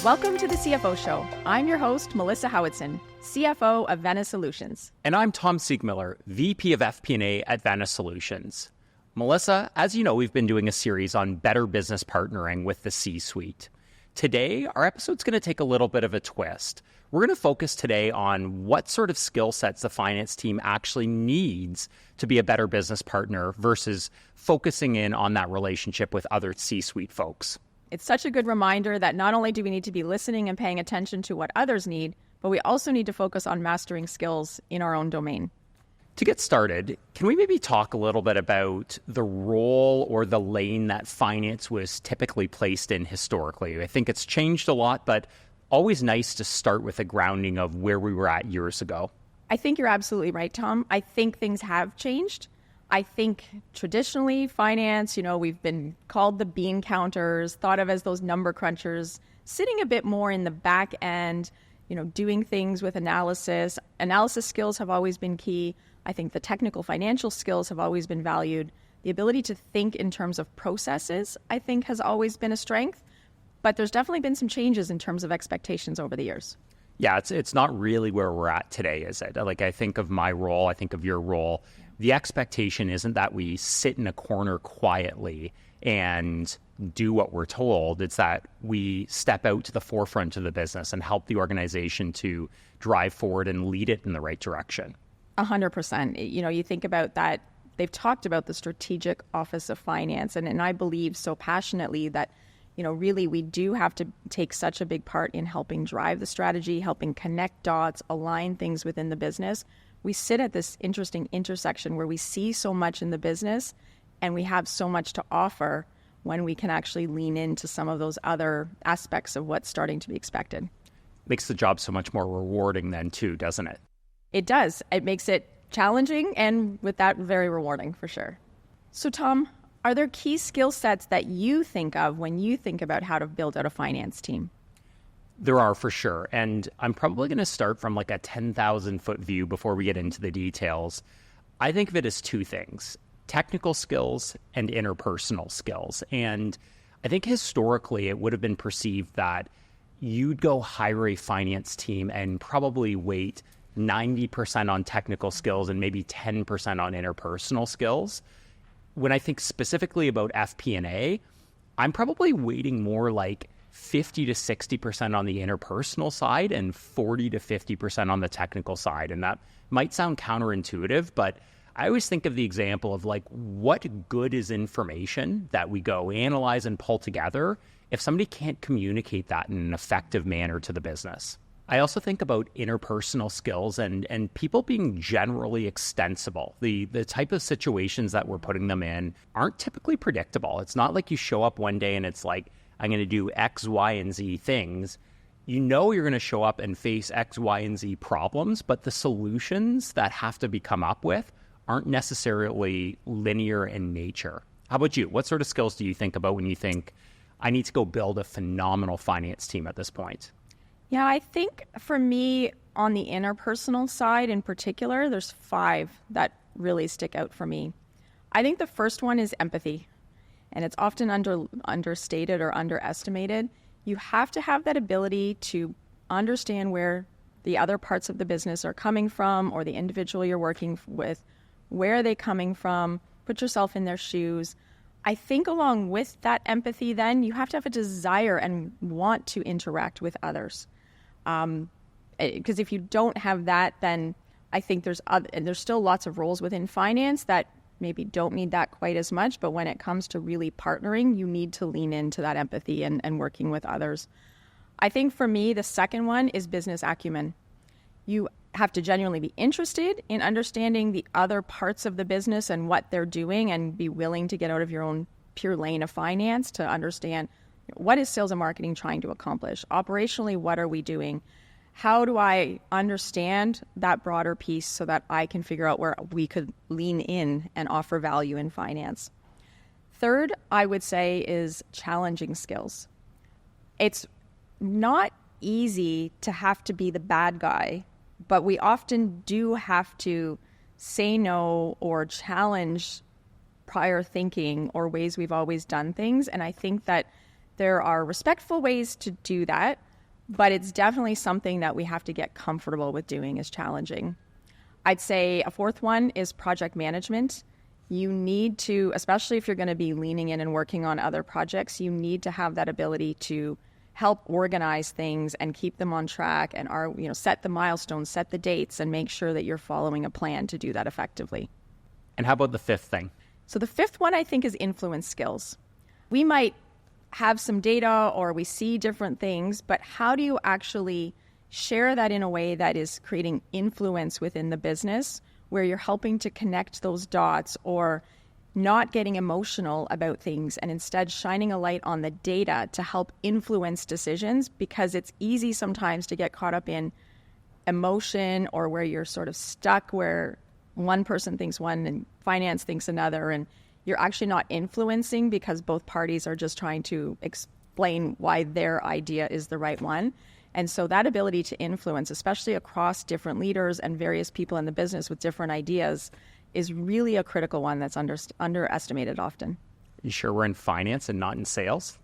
Welcome to the CFO Show. I'm your host, Melissa Howitson, CFO of Venice Solutions. And I'm Tom Siegmiller, VP of FP&A at Venice Solutions. Melissa, as you know, we've been doing a series on better business partnering with the C-suite. Today, our episode's going to take a little bit of a twist. We're going to focus today on what sort of skill sets the finance team actually needs to be a better business partner versus focusing in on that relationship with other C-suite folks. It's such a good reminder that not only do we need to be listening and paying attention to what others need, but we also need to focus on mastering skills in our own domain. To get started, can we maybe talk a little bit about the role or the lane that finance was typically placed in historically? I think it's changed a lot, but always nice to start with a grounding of where we were at years ago. I think you're absolutely right, Tom. I think things have changed. I think traditionally finance, we've been called the bean counters, thought of as those number crunchers, sitting a bit more in the back end, doing things with analysis. Analysis skills have always been key. I think the technical financial skills have always been valued. The ability to think in terms of processes, I think, has always been a strength. But there's definitely been some changes in terms of expectations over the years. Yeah, it's not really where we're at today, is it? Like, I think of my role, I think of your role. The expectation isn't that we sit in a corner quietly and do what we're told. It's that we step out to the forefront of the business and help the organization to drive forward and lead it in the right direction. 100%. You think about that. They've talked about the strategic office of finance. And I believe so passionately that, really we do have to take such a big part in helping drive the strategy, helping connect dots, align things within the business. We sit at this interesting intersection where we see so much in the business and we have so much to offer when we can actually lean into some of those other aspects of what's starting to be expected. Makes the job so much more rewarding then too, doesn't it? It does. It makes it challenging and with that very rewarding for sure. So Tom, are there key skill sets that you think of when you think about how to build out a finance team? There are for sure. And I'm probably going to start from like a 10,000 foot view before we get into the details. I think of it as two things: technical skills and interpersonal skills. And I think historically it would have been perceived that you'd go hire a finance team and probably weight 90% on technical skills and maybe 10% on interpersonal skills. When I think specifically about FP&A, I'm probably weighting more like 50 to 60% on the interpersonal side and 40 to 50% on the technical side. And that might sound counterintuitive, but I always think of the example of like, what good is information that we go analyze and pull together if somebody can't communicate that in an effective manner to the business? I also think about interpersonal skills and people being generally extensible. The type of situations that we're putting them in aren't typically predictable. It's not like you show up one day and it's like, I'm going to do X, Y, and Z things. You're going to show up and face X, Y, and Z problems, but the solutions that have to be come up with aren't necessarily linear in nature. How about you? What sort of skills do you think about when you think, I need to go build a phenomenal finance team at this point? Yeah, I think for me, on the interpersonal side in particular, there's 5 that really stick out for me. I think the first one is empathy. And it's often understated or underestimated. You have to have that ability to understand where the other parts of the business are coming from or the individual you're working with. Where are they coming from? Put yourself in their shoes. I think along with that empathy, then you have to have a desire and want to interact with others. Because if you don't have that, then I think there's still lots of roles within finance that maybe don't need that quite as much, but when it comes to really partnering, you need to lean into that empathy and working with others. I think for me, the second one is business acumen. You have to genuinely be interested in understanding the other parts of the business and what they're doing and be willing to get out of your own pure lane of finance to understand what is sales and marketing trying to accomplish. Operationally, what are we doing? How do I understand that broader piece so that I can figure out where we could lean in and offer value in finance? Third, I would say is challenging skills. It's not easy to have to be the bad guy, but we often do have to say no or challenge prior thinking or ways we've always done things. And I think that there are respectful ways to do that, but it's definitely something that we have to get comfortable with doing is challenging. I'd say a fourth one is project management. You need to, especially if you're going to be leaning in and working on other projects, you need to have that ability to help organize things and keep them on track and set the milestones, set the dates, and make sure that you're following a plan to do that effectively. And how about the fifth thing? So the fifth one, I think, is influence skills. We might have some data or we see different things, but how do you actually share that in a way that is creating influence within the business, where you're helping to connect those dots or not getting emotional about things and instead shining a light on the data to help influence decisions, because it's easy sometimes to get caught up in emotion or where you're sort of stuck where one person thinks one and finance thinks another, and you're actually not influencing because both parties are just trying to explain why their idea is the right one. And so that ability to influence, especially across different leaders and various people in the business with different ideas, is really a critical one that's underestimated often. You sure we're in finance and not in sales?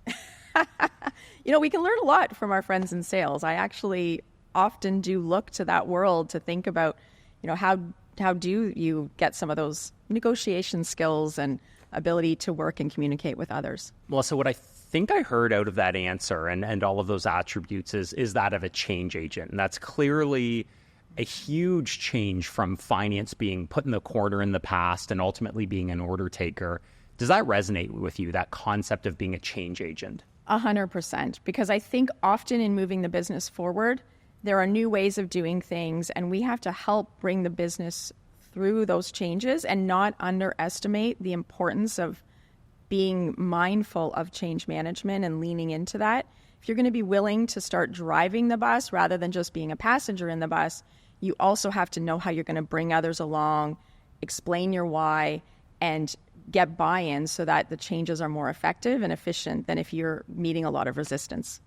We can learn a lot from our friends in sales. I actually often do look to that world to think about, how do you get some of those negotiation skills and ability to work and communicate with others? Melissa, what I think I heard out of that answer and all of those attributes is that of a change agent. And that's clearly a huge change from finance being put in the corner in the past and ultimately being an order taker. Does that resonate with you, that concept of being a change agent? 100%, because I think often in moving the business forward, there are new ways of doing things, and we have to help bring the business through those changes and not underestimate the importance of being mindful of change management and leaning into that. If you're going to be willing to start driving the bus rather than just being a passenger in the bus, you also have to know how you're going to bring others along, explain your why, and get buy-in so that the changes are more effective and efficient than if you're meeting a lot of resistance.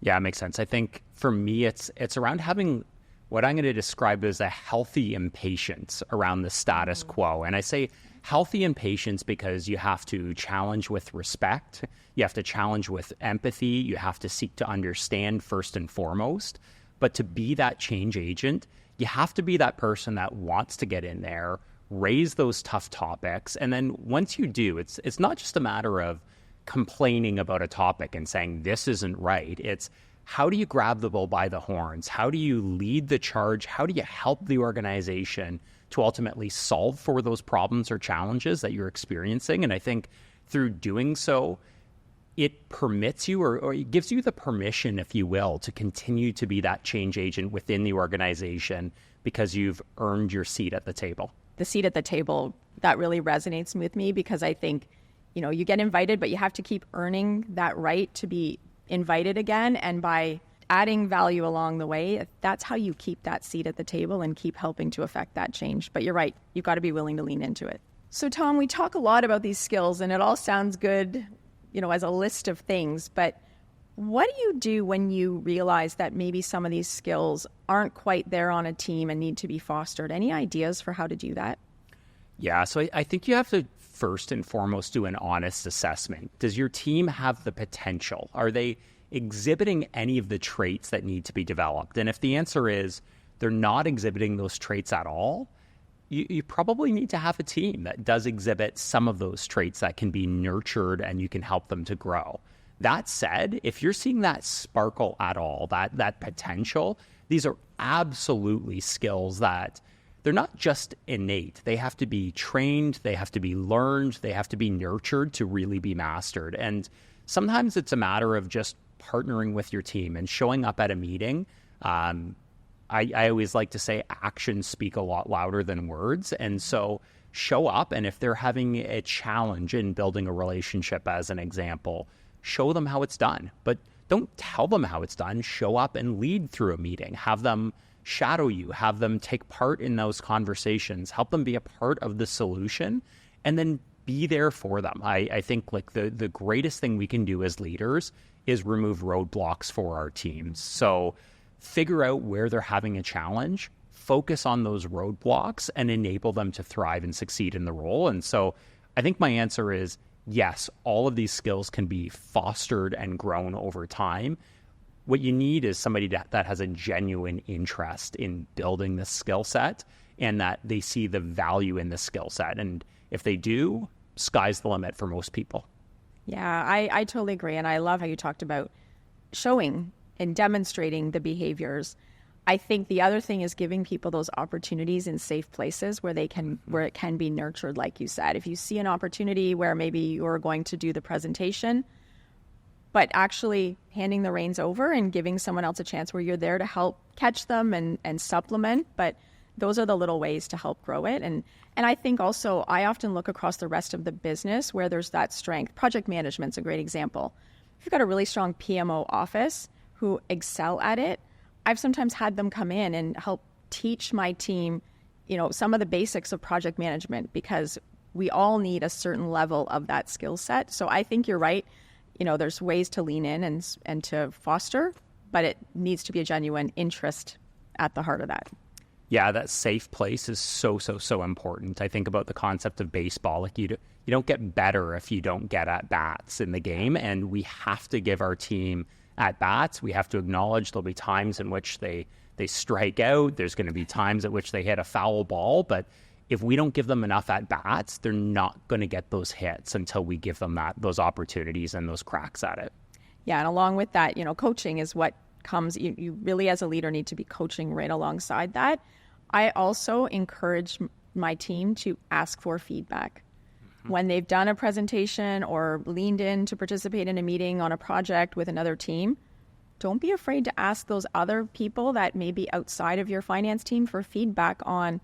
Yeah, it makes sense. I think for me, it's around having what I'm going to describe as a healthy impatience around the status quo. And I say healthy impatience because you have to challenge with respect. You have to challenge with empathy. You have to seek to understand first and foremost. But to be that change agent, you have to be that person that wants to get in there, raise those tough topics. And then once you do, it's not just a matter of complaining about a topic and saying this isn't right. It's how do you grab the bull by the horns? How do you lead the charge? How do you help the organization to ultimately solve for those problems or challenges that you're experiencing? And I think through doing so, it permits you or it gives you the permission, if you will, to continue to be that change agent within the organization because you've earned your seat at the table. The seat at the table, that really resonates with me because I think, you get invited, but you have to keep earning that right to be invited again. And by adding value along the way, that's how you keep that seat at the table and keep helping to affect that change. But you're right, you've got to be willing to lean into it. So Tom, we talk a lot about these skills and it all sounds good, as a list of things, but what do you do when you realize that maybe some of these skills aren't quite there on a team and need to be fostered? Any ideas for how to do that? Yeah, so I think you have to first and foremost do an honest assessment. Does your team have the potential? Are they exhibiting any of the traits that need to be developed? And if the answer is they're not exhibiting those traits at all, you probably need to have a team that does exhibit some of those traits that can be nurtured and you can help them to grow. That said, if you're seeing that sparkle at all, that potential, these are absolutely skills that they're not just innate. They have to be trained, they have to be learned, they have to be nurtured to really be mastered. And sometimes it's a matter of just partnering with your team and showing up at a meeting. I always like to say actions speak a lot louder than words. And so show up, and if they're having a challenge in building a relationship, as an example, show them how it's done. But don't tell them how it's done. Show up and lead through a meeting. Have them shadow you, have them take part in those conversations, help them be a part of the solution, and then be there for them. I think the greatest thing we can do as leaders is remove roadblocks for our teams. So figure out where they're having a challenge, focus on those roadblocks, and enable them to thrive and succeed in the role. And so I think my answer is yes, all of these skills can be fostered and grown over time. What you need is somebody that has a genuine interest in building this skill set and that they see the value in the skill set. And if they do, sky's the limit for most people. Yeah, I totally agree. And I love how you talked about showing and demonstrating the behaviors. I think the other thing is giving people those opportunities in safe places where it can be nurtured, like you said. If you see an opportunity where maybe you're going to do the presentation, but actually handing the reins over and giving someone else a chance where you're there to help catch them and supplement. But those are the little ways to help grow it. And I think also I often look across the rest of the business where there's that strength. Project management's a great example. If you've got a really strong PMO office who excel at it, I've sometimes had them come in and help teach my team, some of the basics of project management, because we all need a certain level of that skill set. So I think you're right. There's ways to lean in and to foster, but it needs to be a genuine interest at the heart of that. Yeah, that safe place is so important. I think about the concept of baseball. Like you don't get better if you don't get at bats in the game, and we have to give our team at bats. We have to acknowledge there'll be times in which they strike out. There's going to be times at which they hit a foul ball, but if we don't give them enough at bats, they're not going to get those hits until we give them those opportunities and those cracks at it. Yeah, and along with that, coaching is what comes. You really, as a leader, need to be coaching right alongside that. I also encourage my team to ask for feedback. When they've done a presentation or leaned in to participate in a meeting on a project with another team, don't be afraid to ask those other people that may be outside of your finance team for feedback on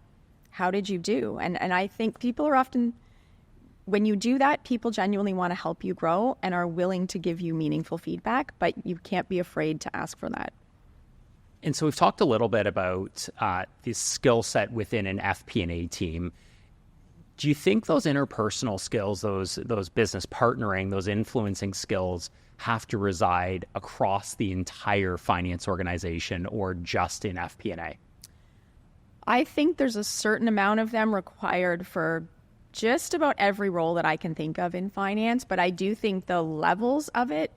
how did you do? And I think people are often, when you do that, people genuinely want to help you grow and are willing to give you meaningful feedback, but you can't be afraid to ask for that. And so we've talked a little bit about the skill set within an FP&A team. Do you think those interpersonal skills, those business partnering, those influencing skills have to reside across the entire finance organization or just in FP&A? I think there's a certain amount of them required for just about every role that I can think of in finance, but I do think the levels of it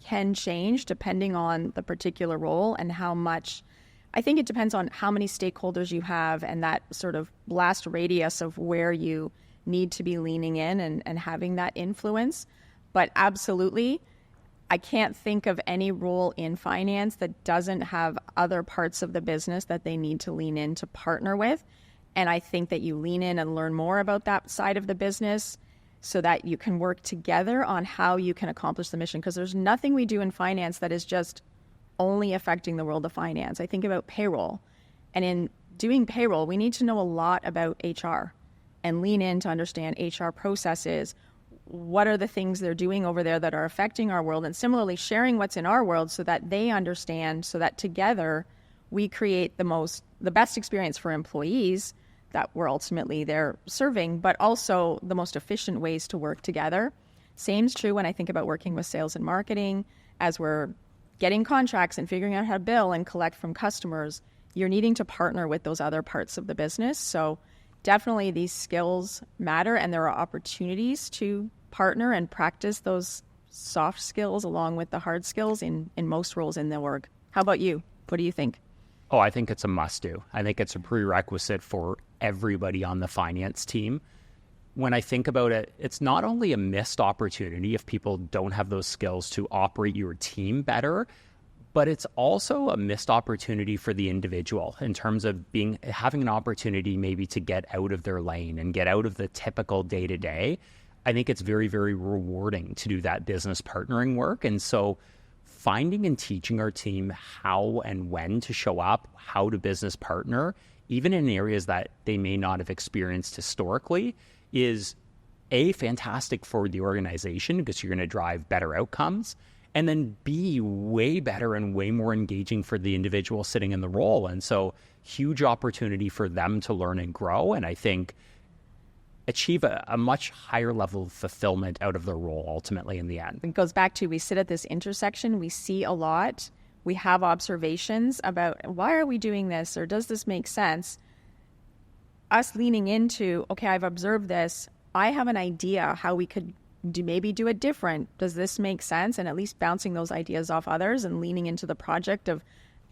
can change depending on the particular role and how much. I think it depends on how many stakeholders you have and that sort of blast radius of where you need to be leaning in and having that influence. But absolutely, I can't think of any role in finance that doesn't have other parts of the business that they need to lean in to partner with. And I think that you lean in and learn more about that side of the business so that you can work together on how you can accomplish the mission. Because there's nothing we do in finance that is just only affecting the world of finance. I think about payroll. And in doing payroll, we need to know a lot about HR and lean in to understand HR processes. What are the things they're doing over there that are affecting our world? And similarly, sharing what's in our world so that they understand, so that together we create the best experience for employees that we're ultimately there serving, but also the most efficient ways to work together. Same's true when I think about working with sales and marketing. As we're getting contracts and figuring out how to bill and collect from customers, you're needing to partner with those other parts of the business. So definitely these skills matter, and there are opportunities to partner and practice those soft skills along with the hard skills in most roles in the org. How about you? What do you think? Oh, I think it's a must-do. I think it's a prerequisite for everybody on the finance team. When I think about it, it's not only a missed opportunity if people don't have those skills to operate your team better, but it's also a missed opportunity for the individual in terms of having an opportunity maybe to get out of their lane and get out of the typical day-to-day. I think it's very, very rewarding to do that business partnering work. And so finding and teaching our team how and when to show up, how to business partner, even in areas that they may not have experienced historically, is fantastic for the organization because you're going to drive better outcomes, and then B, way better and way more engaging for the individual sitting in the role. And so huge opportunity for them to learn and grow, and I think achieve a much higher level of fulfillment out of their role ultimately in the end. It goes back to, we sit at this intersection, we see a lot, we have observations about why are we doing this, or does this make sense? Us leaning into, okay, I've observed this, I have an idea how we could maybe do it different? Does this make sense? And at least bouncing those ideas off others and leaning into the project of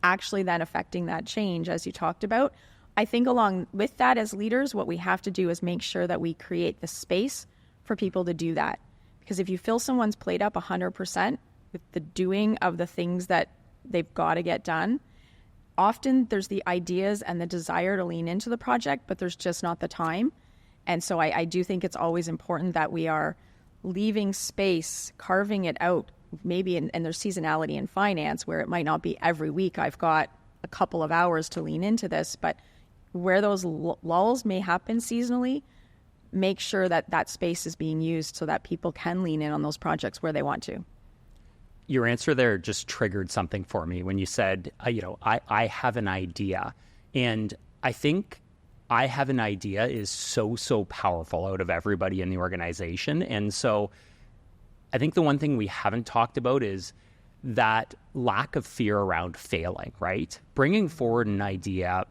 actually then affecting that change, as you talked about. I think along with that, as leaders, what we have to do is make sure that we create the space for people to do that. Because if you fill someone's plate up 100% with the doing of the things that they've got to get done, often there's the ideas and the desire to lean into the project, but there's just not the time. And so I do think it's always important that we are leaving space, carving it out, maybe, and there's seasonality in finance where it might not be every week I've got a couple of hours to lean into this, but where those lulls may happen seasonally, make sure that that space is being used so that people can lean in on those projects where they want to. Your answer there just triggered something for me when you said, I have an idea. And I think I have an idea is so powerful out of everybody in the organization. And so I think the one thing we haven't talked about is that lack of fear around failing, right? Bringing forward an idea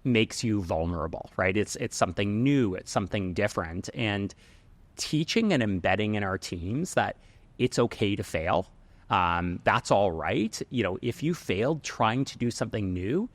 makes you vulnerable, right? It's something new, it's something different. And teaching and embedding in our teams that it's okay to fail. That's all right. If you failed trying to do something new,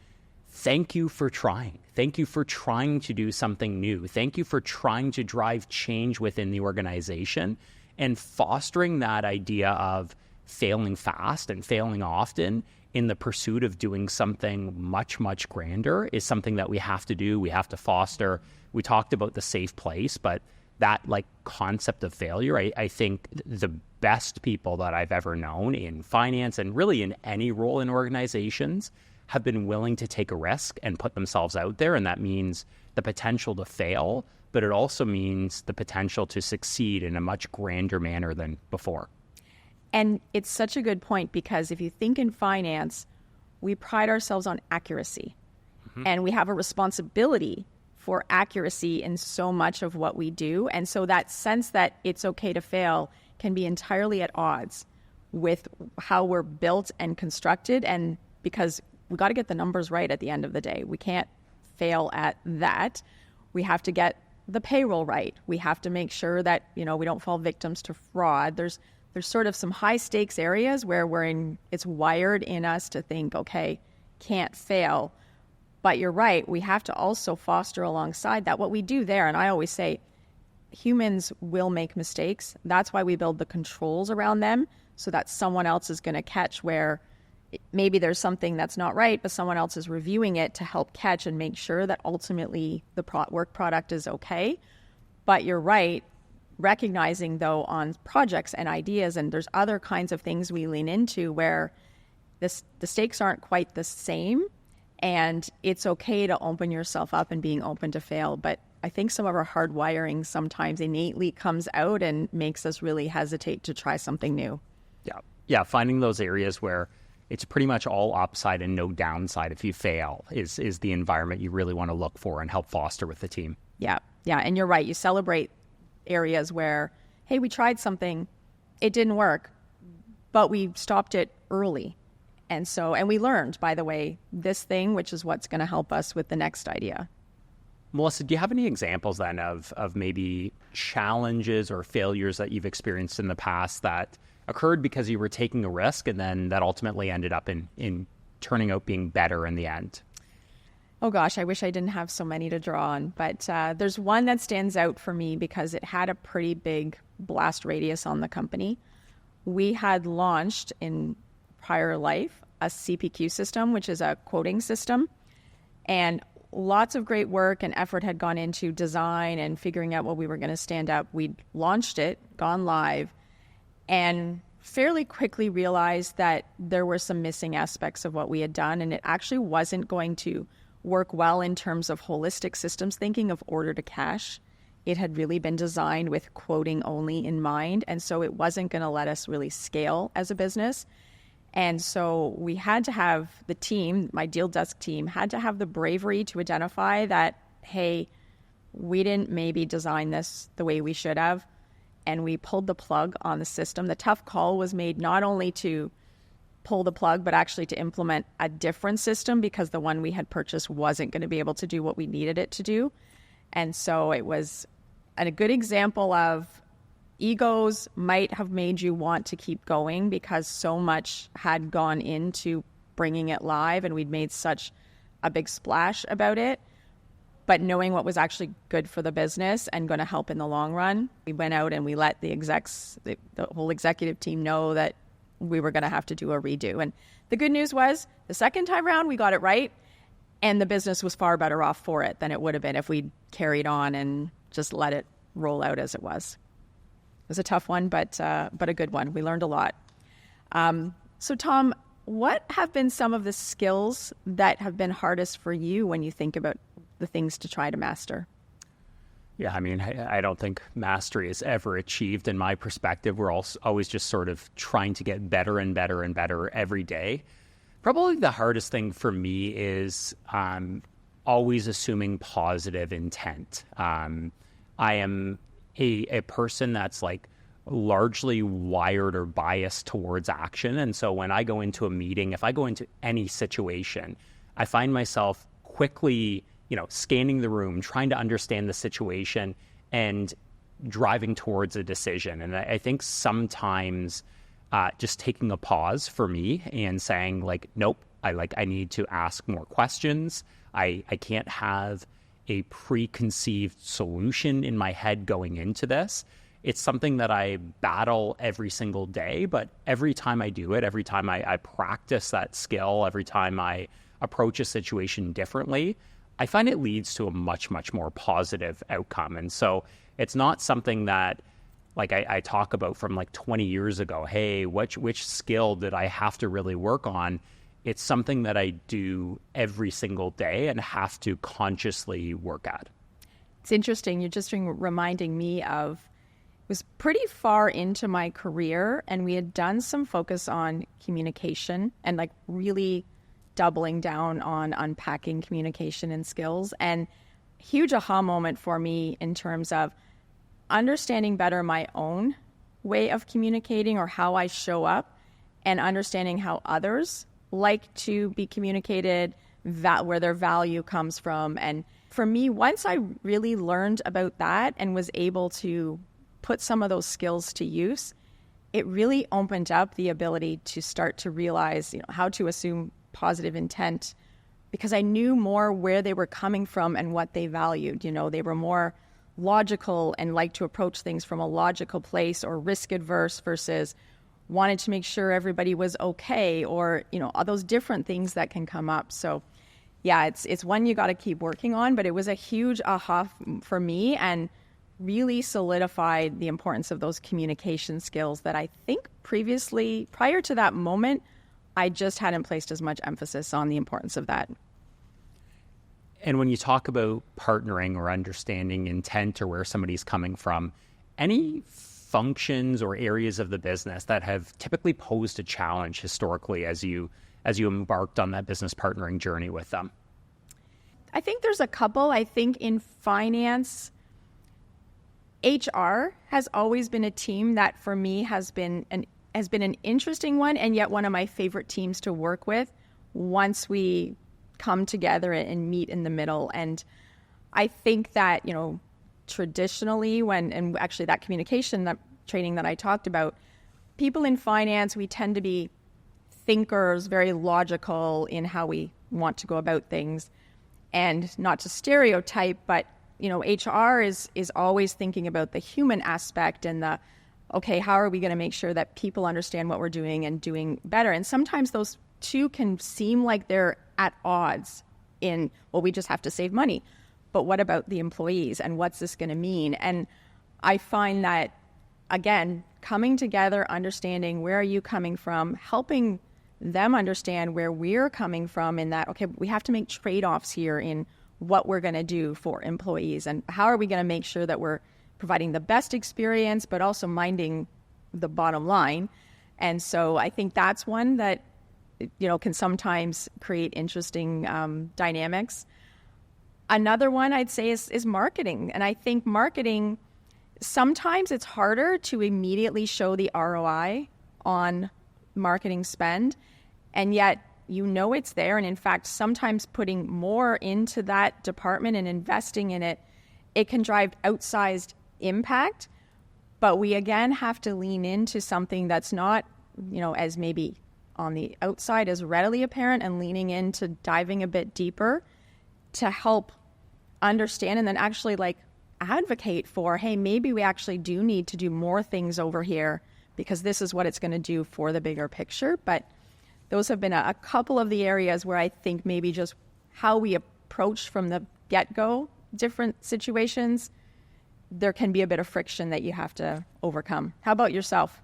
thank you for trying. Thank you for trying to do something new. Thank you for trying to drive change within the organization, and fostering that idea of failing fast and failing often in the pursuit of doing something much, much grander is something that we have to do. We have to foster. We talked about the safe place, but that concept of failure, I think the best people that I've ever known in finance and really in any role in organizations have been willing to take a risk and put themselves out there. And that means the potential to fail, but it also means the potential to succeed in a much grander manner than before. And it's such a good point, because if you think in finance, we pride ourselves on accuracy. Mm-hmm. And we have a responsibility for accuracy in so much of what we do. And so that sense that it's okay to fail can be entirely at odds with how we're built and constructed. And because we got to get the numbers right at the end of the day. We can't fail at that. We have to get the payroll right. We have to make sure that, we don't fall victims to fraud. There's sort of some high stakes areas where it's wired in us to think, okay, can't fail. But you're right, we have to also foster alongside that what we do there. And I always say, humans will make mistakes. That's why we build the controls around them, so that someone else is going to catch where maybe there's something that's not right, but someone else is reviewing it to help catch and make sure that ultimately the work product is okay. But you're right, recognizing though on projects and ideas, and there's other kinds of things we lean into where the stakes aren't quite the same, and it's okay to open yourself up and being open to fail. But I think some of our hard wiring sometimes innately comes out and makes us really hesitate to try something new. Yeah. Finding those areas where it's pretty much all upside and no downside if you fail is the environment you really want to look for and help foster with the team. Yeah. And you're right. You celebrate areas where, hey, we tried something, it didn't work, but we stopped it early. And we learned, by the way, this thing, which is what's going to help us with the next idea. Melissa, do you have any examples then of maybe challenges or failures that you've experienced in the past that occurred because you were taking a risk and then that ultimately ended up in turning out being better in the end? Oh gosh, I wish I didn't have so many to draw on, but there's one that stands out for me because it had a pretty big blast radius on the company. We had launched in prior life a CPQ system, which is a quoting system, and lots of great work and effort had gone into design and figuring out what we were going to stand up. We'd launched it, gone live, and fairly quickly realized that there were some missing aspects of what we had done, and it actually wasn't going to work well in terms of holistic systems thinking of order to cash. It had really been designed with quoting only in mind, and so it wasn't going to let us really scale as a business. And so we had to have the team, my deal desk team, had to have the bravery to identify that, hey, we didn't maybe design this the way we should have, and we pulled the plug on the system. The tough call was made not only to pull the plug, but actually to implement a different system because the one we had purchased wasn't going to be able to do what we needed it to do. And so it was a good example of egos might have made you want to keep going because so much had gone into bringing it live and we'd made such a big splash about it. But knowing what was actually good for the business and going to help in the long run, we went out and we let the execs, the whole executive team know that we were going to have to do a redo. And the good news was the second time around, we got it right. And the business was far better off for it than it would have been if we'd carried on and just let it roll out as it was. It was a tough one, but a good one. We learned a lot. So Tom, what have been some of the skills that have been hardest for you when you think about the things to try to master? Yeah, I mean, I don't think mastery is ever achieved in my perspective. We're always just sort of trying to get better and better and better every day. Probably the hardest thing for me is always assuming positive intent. I am a person that's like largely wired or biased towards action. And so when I go into a meeting, if I go into any situation, I find myself quickly, scanning the room, trying to understand the situation and driving towards a decision. And I think sometimes just taking a pause for me and saying like, nope, I need to ask more questions. I can't have a preconceived solution in my head going into this. It's something that I battle every single day, but every time I do it, every time I practice that skill, every time I approach a situation differently, I find it leads to a much, much more positive outcome. And so it's not something that like I talk about from like 20 years ago, hey, which skill did I have to really work on? It's something that I do every single day and have to consciously work at. It's interesting. You're just reminding me of, it was pretty far into my career and we had done some focus on communication and like really doubling down on unpacking communication and skills. And huge aha moment for me in terms of understanding better my own way of communicating or how I show up and understanding how others like to be communicated, where their value comes from. And for me, once I really learned about that and was able to put some of those skills to use, it really opened up the ability to start to realize, how to assume positive intent, because I knew more where they were coming from and what they valued. They were more logical and liked to approach things from a logical place or risk adverse versus wanted to make sure everybody was okay, or, all those different things that can come up. So yeah, it's one you got to keep working on, but it was a huge aha for me and really solidified the importance of those communication skills that I think previously, prior to that moment, I just hadn't placed as much emphasis on the importance of that. And when you talk about partnering or understanding intent or where somebody's coming from, any functions or areas of the business that have typically posed a challenge historically as you embarked on that business partnering journey with them? I think there's a couple. I think in finance, HR has always been a team that for me has been an interesting one, and yet one of my favorite teams to work with once we come together and meet in the middle. And I think that, traditionally and actually that communication, that training that I talked about, people in finance, we tend to be thinkers, very logical in how we want to go about things. And not to stereotype, but, HR is always thinking about the human aspect and okay, how are we going to make sure that people understand what we're doing and doing better? And sometimes those two can seem like they're at odds in, well, we just have to save money. But what about the employees and what's this going to mean? And I find that, again, coming together, understanding where are you coming from, helping them understand where we're coming from in that, okay, we have to make trade-offs here in what we're going to do for employees and how are we going to make sure that we're providing the best experience, but also minding the bottom line. And so I think that's one that, can sometimes create interesting dynamics. Another one I'd say is marketing. And I think marketing, sometimes it's harder to immediately show the ROI on marketing spend. And yet, it's there. And in fact, sometimes putting more into that department and investing in it, it can drive outsized impact. But we again have to lean into something that's not, as maybe on the outside as readily apparent, and leaning into diving a bit deeper to help understand and then actually advocate for, hey, maybe we actually do need to do more things over here because this is what it's going to do for the bigger picture. But those have been a couple of the areas where I think maybe just how we approach from the get-go different situations, there can be a bit of friction that you have to overcome. How about yourself?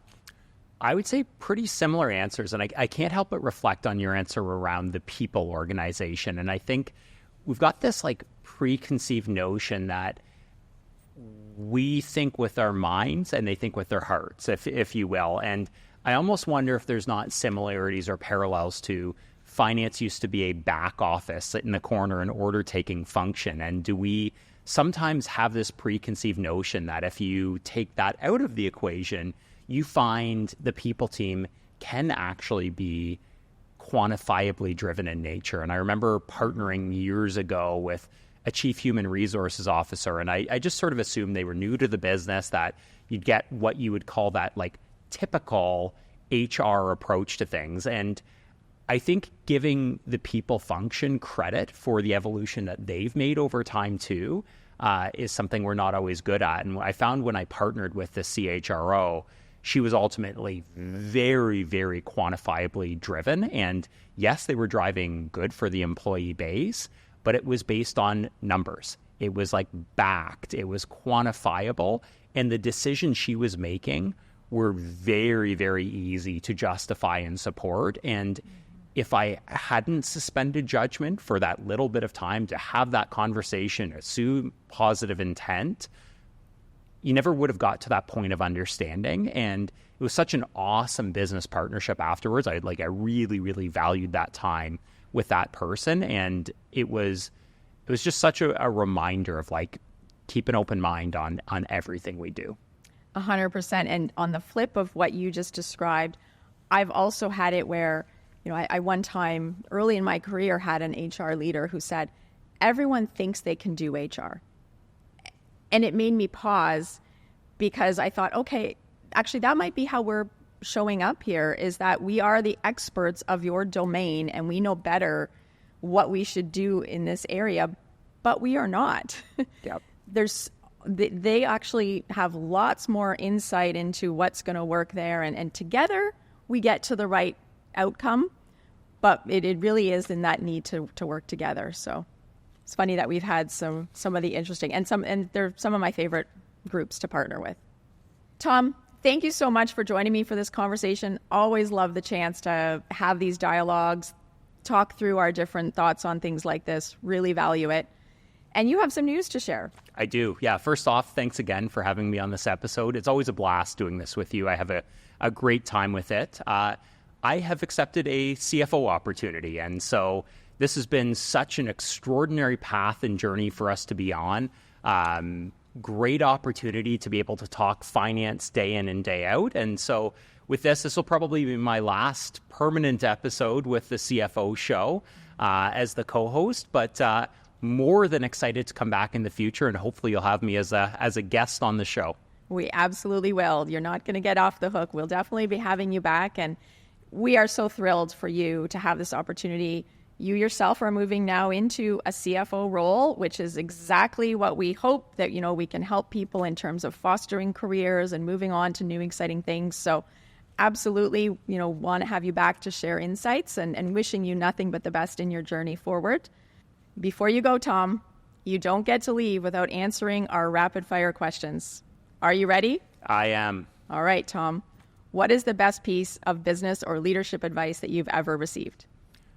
I would say pretty similar answers, and I can't help but reflect on your answer around the people organization. And I think we've got this preconceived notion that we think with our minds and they think with their hearts, if you will. And I almost wonder if there's not similarities or parallels to finance used to be a back office, sit in the corner, an order-taking function. And do we sometimes have this preconceived notion that if you take that out of the equation, you find the people team can actually be quantifiably driven in nature? And I remember partnering years ago with a chief human resources officer, and I just sort of assumed they were new to the business, that you'd get what you would call that typical HR approach to things. And I think giving the people function credit for the evolution that they've made over time too is something we're not always good at. And I found when I partnered with the CHRO, she was ultimately very, very quantifiably driven. And yes, they were driving good for the employee base, but it was based on numbers. It was backed, it was quantifiable. And the decisions she was making were very, very easy to justify and support. And if I hadn't suspended judgment for that little bit of time to have that conversation, assume positive intent, you never would have got to that point of understanding. And it was such an awesome business partnership afterwards. I really, really valued that time with that person. And it was just such a reminder of keep an open mind on everything we do. 100%. And on the flip of what you just described, I've also had it where, I one time early in my career had an HR leader who said, everyone thinks they can do HR. And it made me pause because I thought, okay, actually that might be how we're showing up here, is that we are the experts of your domain and we know better what we should do in this area, but we are not. Yep. They actually have lots more insight into what's going to work there, and together we get to the right outcome, but it really is in that need to work together. So it's funny that we've had some of the interesting and they're some of my favorite groups to partner with. Tom, thank you so much for joining me for this conversation. Always love the chance to have these dialogues, talk through our different thoughts on things like this. Really value it. And you have some news to share. I do. Yeah. First off, thanks again for having me on this episode. It's always a blast doing this with you. I have a great time with it. I have accepted a CFO opportunity. And so this has been such an extraordinary path and journey for us to be on. Great opportunity to be able to talk finance day in and day out. And so with this will probably be my last permanent episode with the CFO Show as the co-host, but more than excited to come back in the future, and hopefully you'll have me as a guest on the show. We absolutely will. You're not going to get off the hook. We'll definitely be having you back, and we are so thrilled for you to have this opportunity. You yourself are moving now into a CFO role, which is exactly what we hope that, we can help people in terms of fostering careers and moving on to new exciting things. So absolutely, want to have you back to share insights and wishing you nothing but the best in your journey forward. Before you go, Tom, you don't get to leave without answering our rapid fire questions. Are you ready? I am. All right, Tom. What is the best piece of business or leadership advice that you've ever received?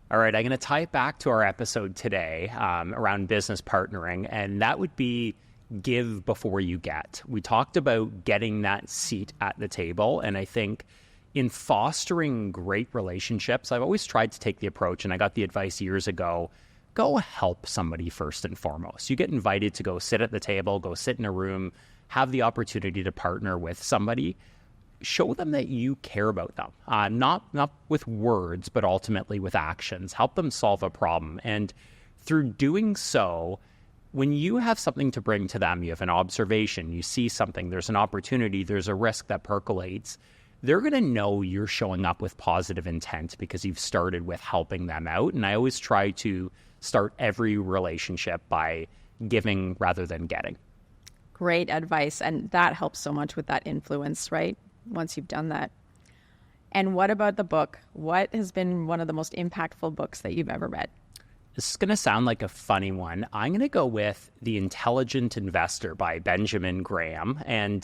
All right, I'm going to tie it back to our episode today around business partnering, and that would be give before you get. We talked about getting that seat at the table, and I think in fostering great relationships, I've always tried to take the approach, and I got the advice years ago, go help somebody first and foremost. You get invited to go sit at the table, go sit in a room, have the opportunity to partner with somebody. Show them that you care about them, not with words, but ultimately with actions. Help them solve a problem. And through doing so, when you have something to bring to them, you have an observation, you see something, there's an opportunity, there's a risk that percolates, they're going to know you're showing up with positive intent because you've started with helping them out. And I always try to start every relationship by giving rather than getting. Great advice. And that helps so much with that influence, right? Once you've done that. And what about the book? What has been one of the most impactful books that you've ever read? This is going to sound like a funny one. I'm going to go with The Intelligent Investor by Benjamin Graham, and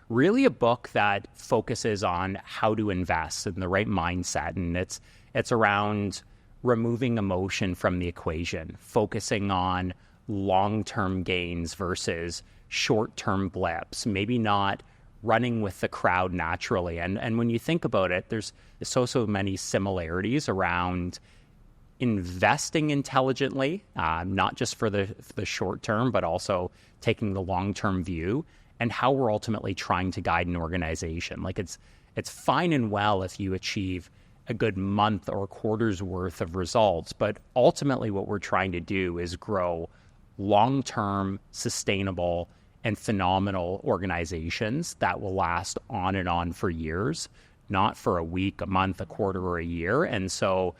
really a book that focuses on how to invest in the right mindset. And it's around removing emotion from the equation, focusing on long-term gains versus short-term blips, maybe not running with the crowd naturally. And when you think about it, there's so many similarities around investing intelligently, not just for the short term, but also taking the long-term view, and how we're ultimately trying to guide an organization. Like it's fine and well if you achieve a good month or quarter's worth of results, but ultimately what we're trying to do is grow long-term, sustainable, and phenomenal organizations that will last on and on for years, not for a week, a month, a quarter, or a year. And so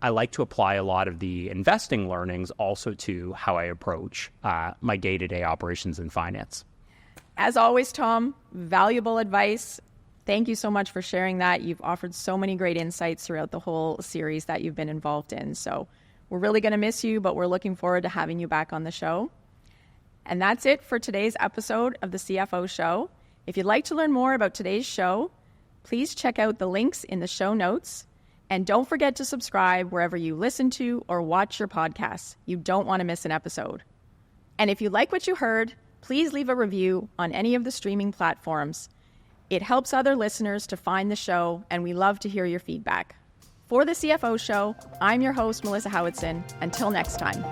I like to apply a lot of the investing learnings also to how I approach my day-to-day operations and finance. As always, Tom, valuable advice. Thank you so much for sharing that. You've offered so many great insights throughout the whole series that you've been involved in. So we're really going to miss you, but we're looking forward to having you back on the show. And that's it for today's episode of the CFO Show. If you'd like to learn more about today's show, please check out the links in the show notes. And don't forget to subscribe wherever you listen to or watch your podcasts. You don't want to miss an episode. And if you like what you heard, please leave a review on any of the streaming platforms. It helps other listeners to find the show, and we love to hear your feedback. For the CFO Show, I'm your host, Melissa Howitson. Until next time.